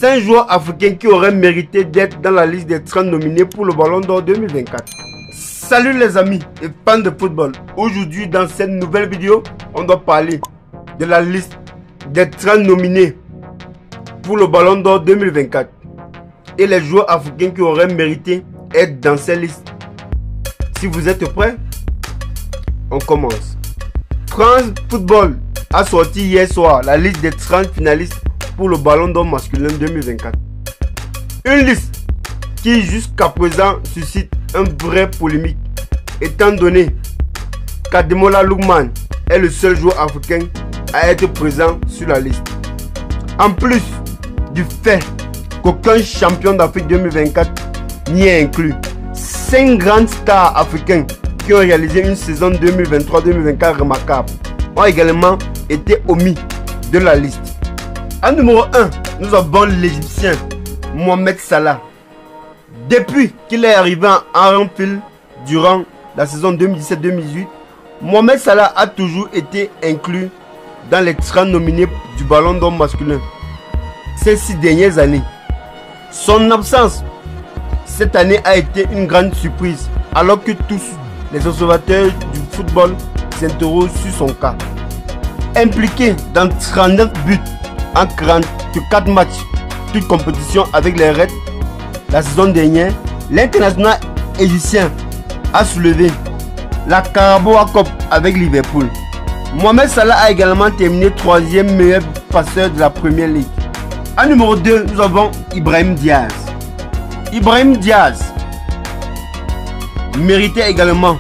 5 joueurs africains qui auraient mérité d'être dans la liste des 30 nominés pour le Ballon d'Or 2024. Salut les amis et fans de football. Aujourd'hui dans cette nouvelle vidéo, on doit parler de la liste des 30 nominés pour le Ballon d'Or 2024 et les joueurs africains qui auraient mérité d'être dans cette liste. Si vous êtes prêts, on commence. France Football a sorti hier soir la liste des 30 finalistes pour le Ballon d'Or masculin 2024. Une liste qui jusqu'à présent suscite un vrai polémique, étant donné qu'Ademola Lookman est le seul joueur africain à être présent sur la liste. En plus du fait qu'aucun champion d'Afrique 2024 n'y est inclus, 5 grandes stars africains qui ont réalisé une saison 2023-2024 remarquable ont également été omis de la liste. En numéro 1, nous avons l'Égyptien Mohamed Salah. Depuis qu'il est arrivé en Anfield durant la saison 2017-2018, Mohamed Salah a toujours été inclus dans les 30 nominés du Ballon d'Or masculin ces 6 dernières années. Son absence cette année a été une grande surprise, alors que tous les observateurs du football s'interrogent sur son cas. Impliqué dans 39 buts en 44 matchs, toute compétition avec les Reds, la saison dernière, l'international égyptien a soulevé la Carabao Cup avec Liverpool. Mohamed Salah a également terminé 3e meilleur passeur de la Premier League. En numéro 2, nous avons Ibrahim Diaz. Ibrahim Diaz méritait également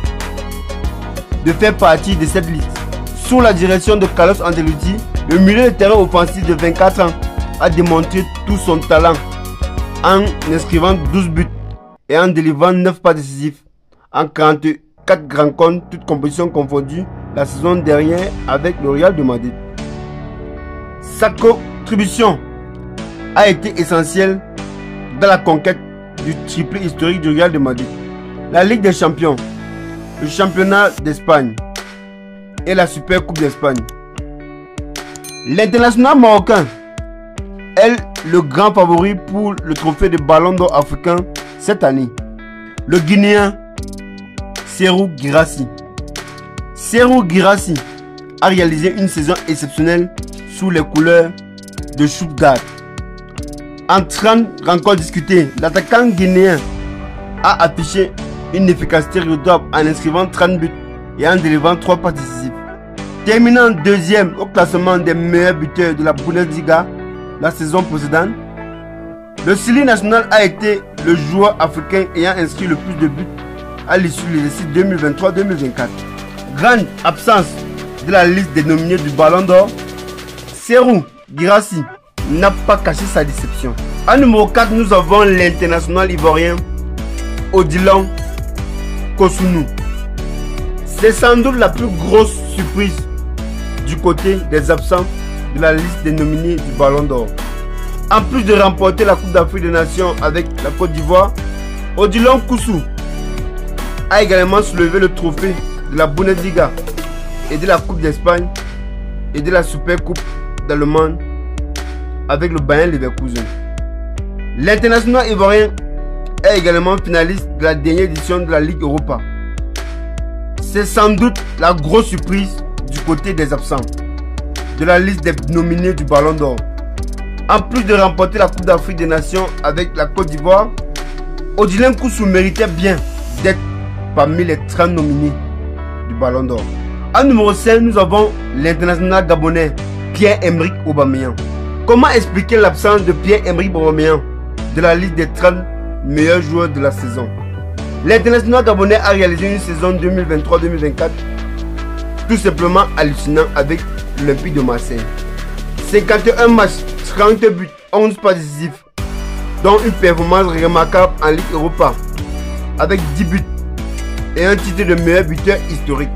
de faire partie de cette liste. Sous la direction de Carlos Ancelotti, le milieu de terrain offensif de 24 ans a démontré tout son talent en inscrivant 12 buts et en délivrant 9 passes décisives en 44 rencontres, toutes compétitions confondues, la saison dernière avec le Real de Madrid. Sa contribution a été essentielle dans la conquête du triplé historique du Real de Madrid, la Ligue des Champions, le championnat d'Espagne et la Super Coupe d'Espagne. L'international marocain est le grand favori pour le trophée de Ballon d'Or africain cette année. Le Guinéen Serhou Guirassy. Serhou Guirassy a réalisé une saison exceptionnelle sous les couleurs de Stuttgart. En 30 rencontres disputées, l'attaquant guinéen a affiché une efficacité redoutable en inscrivant 30 buts et en délivrant 3 passes décisives. Terminant 2e au classement des meilleurs buteurs de la Bundesliga la saison précédente, le Sili national a été le joueur africain ayant inscrit le plus de buts à l'issue de l'exercice 2023-2024. Grande absence de la liste des nominés du Ballon d'Or, Serhou Guirassy n'a pas caché sa déception. En numéro 4, nous avons l'international ivoirien Odilon Kosunu. C'est sans doute la plus grosse surprise du côté des absents de la liste des nominés du Ballon d'Or. En plus de remporter la Coupe d'Afrique des Nations avec la Côte d'Ivoire, Odilon Kosunu a également soulevé le trophée de la Bundesliga et de la Coupe d'Espagne et de la Super Coupe d'Allemagne avec le Bayer Leverkusen. L'international ivoirien est également finaliste de la dernière édition de la Ligue Europa. C'est sans doute la grosse surprise du côté des absents de la liste des nominés du Ballon d'Or. En plus de remporter la Coupe d'Afrique des Nations avec la Côte d'Ivoire, Odilon Kosunu méritait bien d'être parmi les 30 nominés du Ballon d'Or. En numéro 5, nous avons l'international gabonais Pierre-Emerick Aubameyang. Comment expliquer l'absence de Pierre-Emerick Aubameyang de la liste des 30 meilleurs joueurs de la saison? L'international gabonais a réalisé une saison 2023-2024 tout simplement hallucinant avec l'Olympique de Marseille. 51 matchs, 30 buts, 11 passes décisives, dont une performance remarquable en Ligue Europa avec 10 buts et un titre de meilleur buteur historique.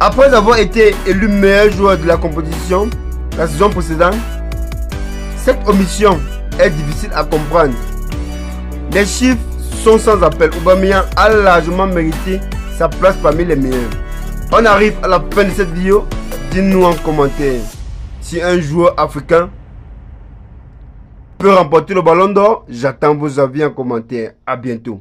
Après avoir été élu meilleur joueur de la compétition la saison précédente, cette omission est difficile à comprendre. Les chiffres sont sans appel. Aubameyang a largement mérité sa place parmi les meilleurs. On arrive à la fin de cette vidéo. Dites-nous en commentaire si un joueur africain peut remporter le ballon d'or? J'attends vos avis en commentaire. À bientôt.